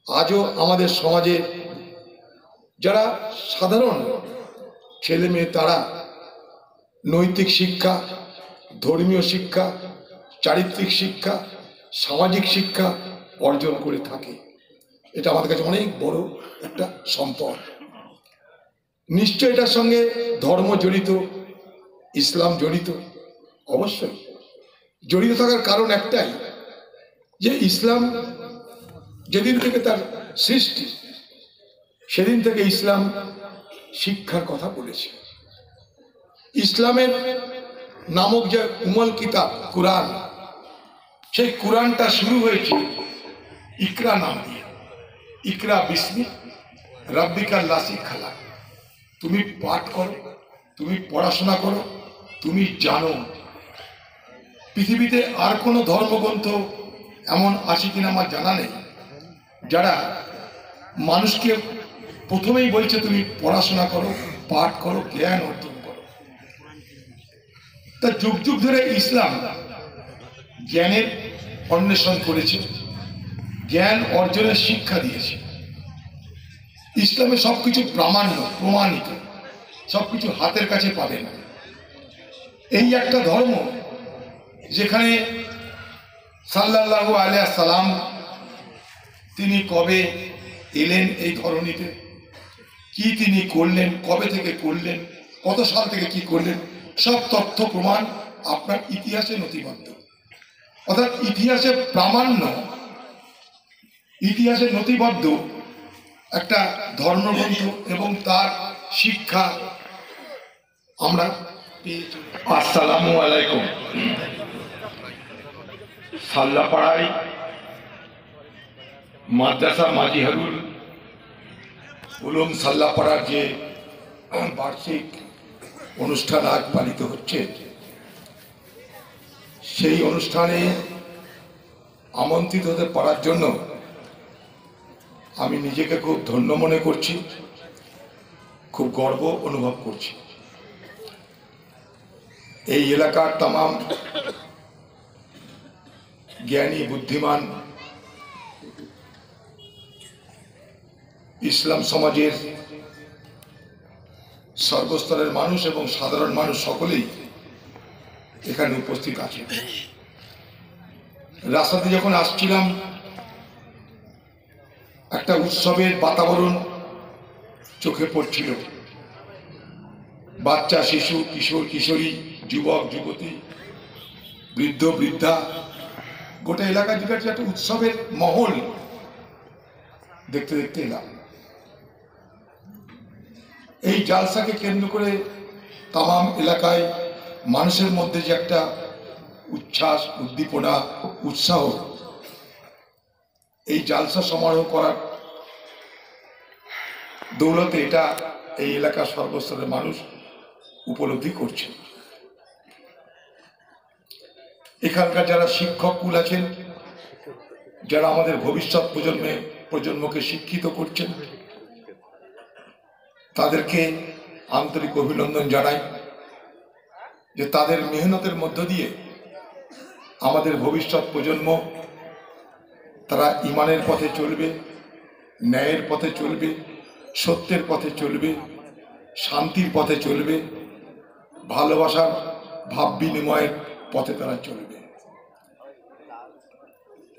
আজও আমাদের সমাজে যারা সাধারণ ছেলে মেয়ে তারা নৈতিক শিক্ষা, ধর্মীয় শিক্ষা, চারিত্রিক শিক্ষা, সামাজিক শিক্ষা অর্জন করে থাকে। এটা আমাদের কাছে অনেক বড় একটা সম্পদ। নিশ্চয় এটার সঙ্গে ধর্ম জড়িত, ইসলাম জড়িত, অবশ্যই জড়িত থাকার কারণ একটাই যে ইসলাম যেদিন থেকে তার সৃষ্টি সেদিন থেকে ইসলাম শিক্ষার কথা বলেছে। ইসলামের নামক যে উমল কিতাব কুরআন, সেই কুরআনটা শুরু হয়েছে ইকরা নাম দিয়ে। ইকরা বিসমি রাব্বিকাল্লাযী খালাক। তুমি পাঠ করো, তুমি পড়াশোনা করো, তুমি জানো। পৃথিবীতে আর কোনো ধর্মগ্রন্থ এমন আছে কিনা আমার জানা নেই যারা মানুষকে প্রথমেই বলছে তুমি পড়াশোনা করো, পাঠ করো, জ্ঞান অর্জন করো। তা যুগ যুগ ধরে ইসলাম জ্ঞানের অন্বেষণ করেছে, জ্ঞান অর্জনের শিক্ষা দিয়েছে। ইসলামে সবকিছু প্রমাণিত, সবকিছু হাতের কাছে পাবেন। এই একটা ধর্ম যেখানে সাল্লাল্লাহু আলাইহি সাল্লাম তিনি কবে এলেন এই ধরনীতে, কি তিনি করলেন, কবে থেকে করলেন, কত সাল থেকে কি করলেন, সব তথ্য প্রমাণ আপনার ইতিহাসে নথিবদ্ধ। অর্থাৎ ইতিহাসে প্রামাণ্য, ইতিহাসে নথিবদ্ধ একটা ধর্মগ্রন্থ এবং তার শিক্ষা আমরা পেয়েছি। আসসালামু আলাইকুম। সাল্লাপাড়ায় মাদ্রাসা মাজিহারুল উলুম সাল্লাপাড়ার যে বার্ষিক অনুষ্ঠান আজ পালিত হচ্ছে, সেই অনুষ্ঠানে আমন্ত্রিত হতে পারার জন্য আমি নিজেকে খুব ধন্য মনে করছি, খুব গর্ব অনুভব করছি। এই এলাকার তামাম জ্ঞানী, বুদ্ধিমান, ইসলাম সমাজের সর্বস্তরের মানুষ এবং সাধারণ মানুষ সকলেই এখানে উপস্থিত আছে। রাস্তাতে যখন আসছিলাম একটা উৎসবের বাতাবরণ চোখে পড়ছিল। বাচ্চা, শিশু, কিশোর, কিশোরী, যুবক, যুবতী, বৃদ্ধ, বৃদ্ধা, গোটা এলাকা জুড়ে একটা উৎসবের মহল দেখতে দেখতে এলাম। এই জালসাকে কেন্দ্র করে তামাম এলাকায় মানুষের মধ্যে যে একটা উচ্ছ্বাস, উদ্দীপনা, উৎসাহ, এই জালসা সমারোহ করার দৌলতে এটা এই এলাকার সর্বস্তরের মানুষ উপলব্ধি করছে। এখানকার যারা শিক্ষক কুল আছেন, যারা আমাদের ভবিষ্যৎ প্রজন্মকে শিক্ষিত করছেন, তাদেরকে আন্তরিক অভিনন্দন জানাই যে তাদের মেহনতের মধ্য দিয়ে আমাদের ভবিষ্যৎ প্রজন্ম তারা ইমানের পথে চলবে, ন্যায়ের পথে চলবে, সত্যের পথে চলবে, শান্তির পথে চলবে, ভালোবাসার ভাব বিনিময়ের পথে তারা চলবে।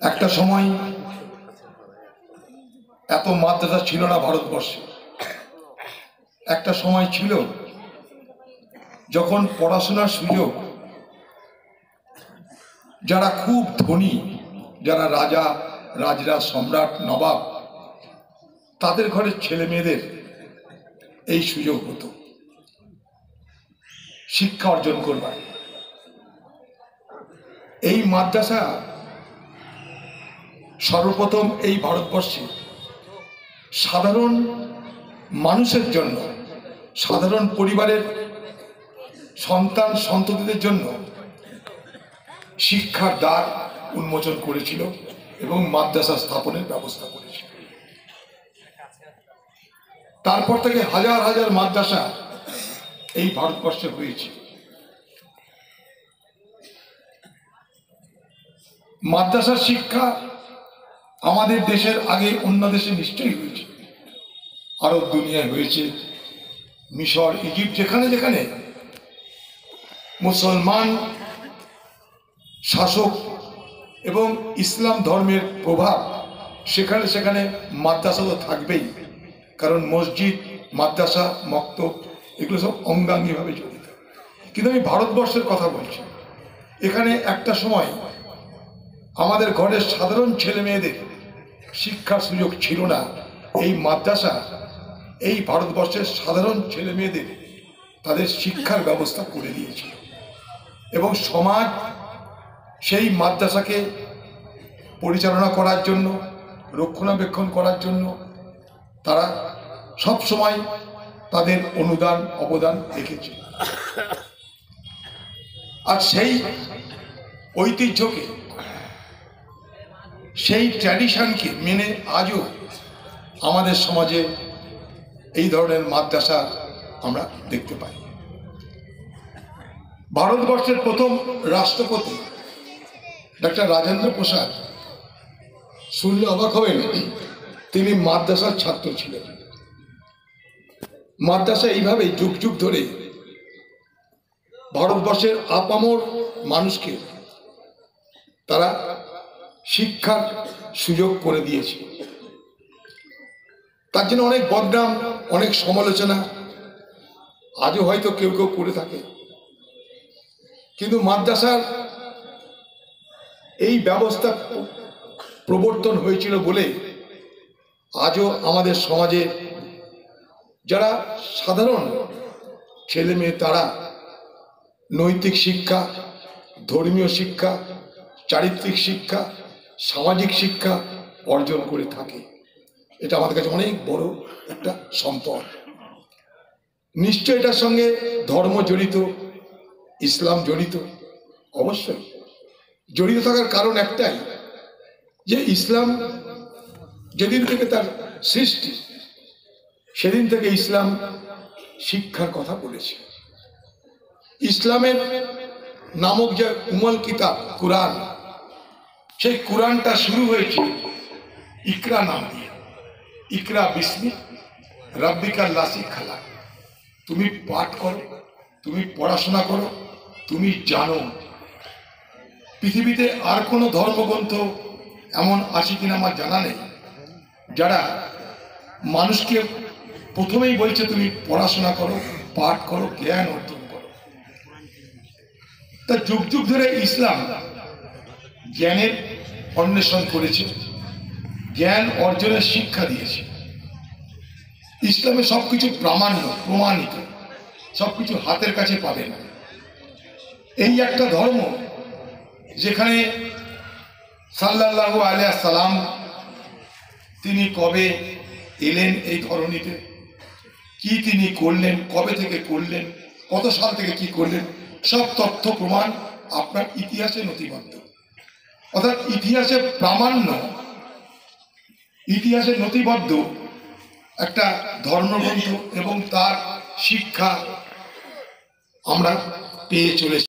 একটা সময় এত মাদ্রাসা ছিল না ভারতবর্ষে। একটা সময় ছিল যখন পড়াশোনার সুযোগ যারা খুব ধনী, যারা রাজা, রাজরাজ, সম্রাট, নবাব, তাদের ঘরের ছেলে মেয়েদের এই সুযোগ হতো শিক্ষা অর্জন করবার। এই মাদ্রাসা সর্বপ্রথম এই ভারতবর্ষে সাধারণ মানুষের জন্য, সাধারণ পরিবারের সন্তান সন্ততিদের জন্য শিক্ষার দ্বার উন্মোচন করেছিল এবং মাদ্রাসা স্থাপনের ব্যবস্থা করেছিল। তারপর থেকে হাজার হাজার মাদ্রাসা এই ভারতবর্ষে হয়েছে। মাদ্রাসার শিক্ষা আমাদের দেশের আগে অন্য দেশে নিশ্চয়ই হয়েছে, আরব দুনিয়ায় হয়েছে, মিশর, ইজিপ্ট, যেখানে যেখানে মুসলমান শাসক এবং ইসলাম ধর্মের প্রভাব, সেখানে সেখানে মাদ্রাসা তো থাকবেই, কারণ মসজিদ, মাদ্রাসা, মক্তব এগুলো সব অঙ্গাঙ্গিভাবে জড়িত। কিন্তু আমি ভারতবর্ষের কথা বলছি, এখানে একটা সময় আমাদের ঘরের সাধারণ ছেলে মেয়েদের শিক্ষার সুযোগ ছিল না। এই মাদ্রাসা এই ভারতবর্ষের সাধারণ ছেলে মেয়েদের তাদের শিক্ষার ব্যবস্থা করে দিয়েছিল, এবং সমাজ সেই মাদ্রাসাকে পরিচালনা করার জন্য, রক্ষণাবেক্ষণ করার জন্য তারা সব সময় তাদের অনুদান অবদান রেখেছে। আর সেই ঐতিহ্যকে, সেই ট্র্যাডিশনকে মেনে আজও আমাদের সমাজে এই ধরনের মাদ্রাসা আমরা দেখতে পাই। ভারতবর্ষের প্রথম রাষ্ট্রপতি ডক্টর রাজেন্দ্র প্রসাদ, শুনলে অবাক হবেন, তিনি মাদ্রাসার ছাত্র ছিলেন। মাদ্রাসা এইভাবেই যুগ যুগ ধরে ভারতবর্ষের আপামর মানুষকে তারা শিক্ষার সুযোগ করে দিয়েছে। তার জন্য অনেক বদনাম, অনেক সমালোচনা আজও হয়তো কেউ কেউ করে থাকে, কিন্তু মাদ্রাসার এই ব্যবস্থা প্রবর্তন হয়েছিল বলে আজও আমাদের সমাজে যারা সাধারণ ছেলে মেয়ে তারা নৈতিক শিক্ষা, ধর্মীয় শিক্ষা, চারিত্রিক শিক্ষা, সামাজিক শিক্ষা অর্জন করে থাকে। এটা আমাদের কাছে অনেক বড় একটা সম্পদ। নিশ্চয় এটার সঙ্গে ধর্ম জড়িত, ইসলাম জড়িত, অবশ্যই জড়িত থাকার কারণ একটাই, যে ইসলাম যেদিন থেকে তার সৃষ্টি সেদিন থেকে ইসলাম শিক্ষার কথা বলেছে। ইসলামের নামক যে উমল কিতাব কুরআন, সেই কুরআনটা শুরু হয়েছে ইকরা নাম দিয়ে। ইকরা বিস্মি রাব্বিকাল্লাযী খালাক। তুমি পাঠ করো, তুমি পড়াশোনা করো, তুমি জানো। পৃথিবীতে আর কোনো ধর্মগ্রন্থ এমন আছে কিনা আমার জানা নেই যারা মানুষকে প্রথমেই বলছে তুমি পড়াশোনা করো, পাঠ করো, জ্ঞান অর্জন করো। তা যুগ যুগ ধরে ইসলাম জ্ঞানের অন্বেষণ করেছে, জ্ঞান অর্জনের শিক্ষা দিয়েছে। ইসলামে সবকিছু প্রামাণ্য, প্রমাণিত, সবকিছু হাতের কাছে পাবে না। এই একটা ধর্ম যেখানে সাল্লাল্লাহু আলাইহি সাল্লাম তিনি কবে এলেন এই ধরনীতে, কি তিনি করলেন, কবে থেকে করলেন, কত সাল থেকে কি করলেন, সব তথ্য প্রমাণ আপনার ইতিহাসে নথিবদ্ধ। অর্থাৎ ইতিহাসে প্রামাণ্য, ইতিহাসে নথিবদ্ধ একটা ধর্মগ্রন্থ এবং তার শিক্ষা আমরা পেয়ে চলেছি।